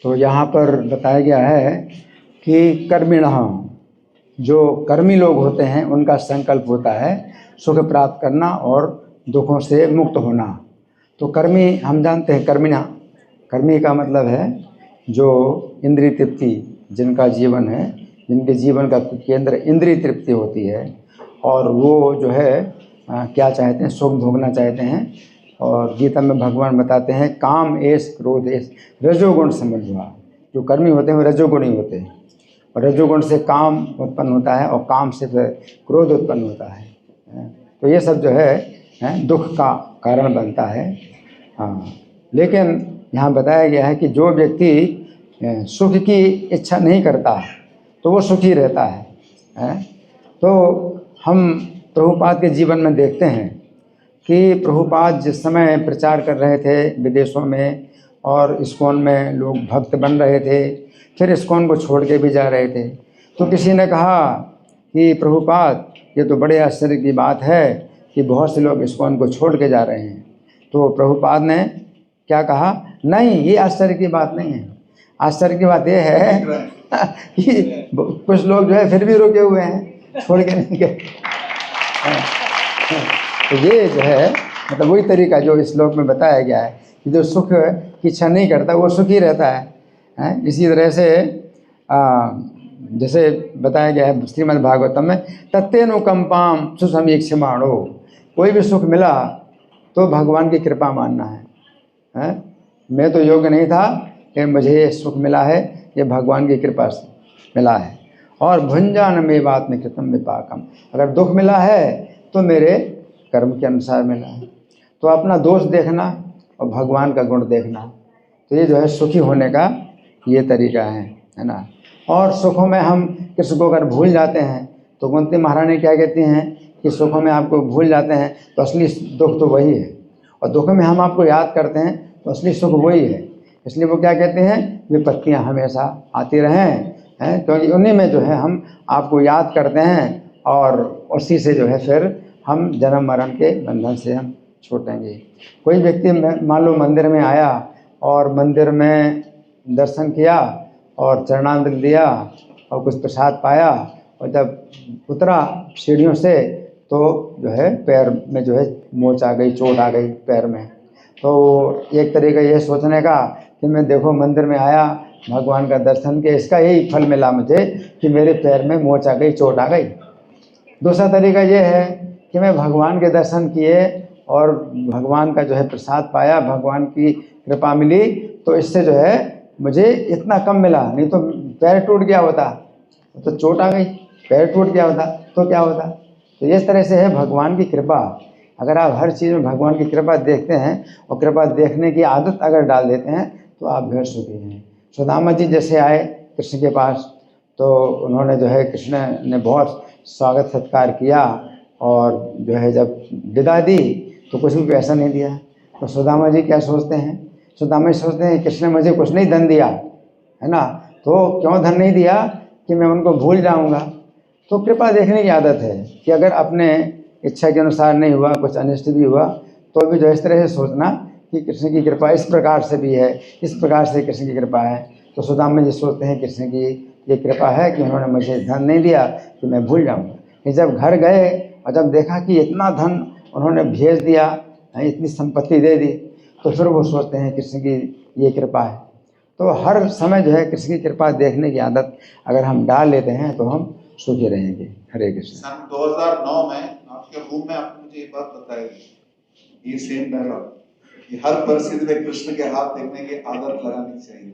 तो यहाँ पर बताया गया है कि कर्मिणः, जो कर्मी लोग होते हैं उनका संकल्प होता है सुख प्राप्त करना और दुखों से मुक्त होना। तो कर्मी हम जानते हैं, कर्मी का मतलब है जो इंद्रिय तृप्ति जिनका जीवन है, जिनके जीवन का केंद्र इंद्रिय तृप्ति होती है और वो जो है क्या चाहते हैं, सुख भोगना चाहते हैं। और गीता में भगवान बताते हैं काम एस क्रोध एस, रजोगुण समझवा। जो कर्मी होते हैं वो रजोगुणी होते हैं और रजोगुण से काम उत्पन्न होता है और काम से फिर क्रोध उत्पन्न होता है। तो ये सब जो है दुख का कारण बनता है। हाँ, लेकिन यहाँ बताया गया है कि जो व्यक्ति सुख की इच्छा नहीं करता तो वो सुखी रहता है। तो हम प्रभुपाद के जीवन में देखते हैं कि प्रभुपाद जिस समय प्रचार कर रहे थे विदेशों में और इस्कॉन में लोग भक्त बन रहे थे, फिर इस्कॉन को छोड़ के भी जा रहे थे, तो किसी ने कहा कि प्रभुपाद ये तो बड़े आश्चर्य की बात है कि बहुत से लोग इस्कॉन को छोड़ के जा रहे हैं। तो प्रभुपाद ने क्या कहा, नहीं ये आश्चर्य की बात नहीं है, आश्चर्य की बात ये है कि कुछ लोग जो है फिर भी रुके हुए हैं, छोड़ के नहीं गए। तो ये जो है मतलब वही तरीका जो इस श्लोक में बताया गया है कि जो सुख की इच्छा नहीं करता वो सुखी रहता है। इसी तरह से जैसे बताया गया है श्रीमद् भागवतम में, तत्तेनुकंपाम सुसमीक्षमाणो, कोई भी सुख मिला तो भगवान की कृपा मानना है। मैं तो योग्य नहीं था कि मुझे ये सुख मिला है, ये भगवान की कृपा से मिला है। और भुंजान में बात में कृतम विपाकम, अगर दुख मिला है तो मेरे कर्म के अनुसार मिला है। तो अपना दोष देखना और भगवान का गुण देखना, तो ये जो है सुखी होने का ये तरीका है ना। और सुखों में हम किसी को अगर भूल जाते हैं तो कुंती महारानी क्या कहती हैं कि सुखों में आपको भूल जाते हैं तो असली दुख तो वही है, और दुखों में हम आपको याद करते हैं तो असली सुख वही है। इसलिए वो क्या कहते हैं, विपत्तियाँ हमेशा आती रहें, क्योंकि उन्हीं में जो है हम आपको याद करते हैं और उसी से जो है फिर हम जन्म मरण के बंधन से हम छूटेंगे। कोई व्यक्ति मान लो मंदिर में आया और मंदिर में दर्शन किया और चरणामृत लिया और कुछ प्रसाद पाया, और जब उतरा सीढ़ियों से तो जो है पैर में जो है मोच आ गई, चोट आ गई पैर में। तो एक तरीका ये सोचने का कि मैं देखो मंदिर में आया, भगवान का दर्शन किया, इसका यही फल मिला मुझे कि मेरे पैर में मोच आ गई, चोट आ गई। दूसरा तरीका ये है कि मैं भगवान के दर्शन किए और भगवान का जो है प्रसाद पाया, भगवान की कृपा मिली, तो इससे जो है मुझे इतना कम मिला, नहीं तो पैर टूट गया होता तो चोट आ गई, पैर टूट गया होता तो क्या होता। तो इस तरह से है भगवान की कृपा। अगर आप हर चीज़ में भगवान की कृपा देखते हैं और कृपा देखने की आदत अगर डाल देते हैं तो आप घर सुखी हैं। सुदामा जी जैसे आए कृष्ण के पास, तो उन्होंने जो है कृष्ण ने बहुत स्वागत सत्कार किया और जो है जब विदा दी तो कुछ भी पैसा नहीं दिया। तो सुदामा जी क्या सोचते हैं, सुदामा जी सोचते हैं कृष्ण ने मुझे कुछ नहीं धन दिया है ना, तो क्यों धन नहीं दिया कि मैं उनको भूल जाऊंगा। तो कृपा देखने की आदत है कि अगर अपने इच्छा के अनुसार नहीं हुआ, कुछ अनिष्ट भी हुआ, तो भी जो इस तरह से सोचना कि कृष्ण की कृपा इस प्रकार से भी है, इस प्रकार से कृष्ण की कृपा है। तो सुदामा जी सोचते हैं कृष्ण की ये कृपा है कि उन्होंने मुझे धन नहीं दिया कि मैं भूल जाऊंगा। जब घर गए और जब देखा कि इतना धन उन्होंने भेज दिया, इतनी संपत्ति दे दी, तो फिर वो सोचते हैं कृष्ण की ये कृपा है। तो हर समय जो है कृष्ण की कृपा देखने की आदत अगर हम डाल लेते हैं तो हम सुखी रहेंगे। हरे कृष्ण। सन 2009 में आपके रूम में आपने मुझे ये बात बताई, ये सेम डायलॉग कि हर परिस्थिति में कृष्ण के हाथ देखने की आदत लगानी चाहिए।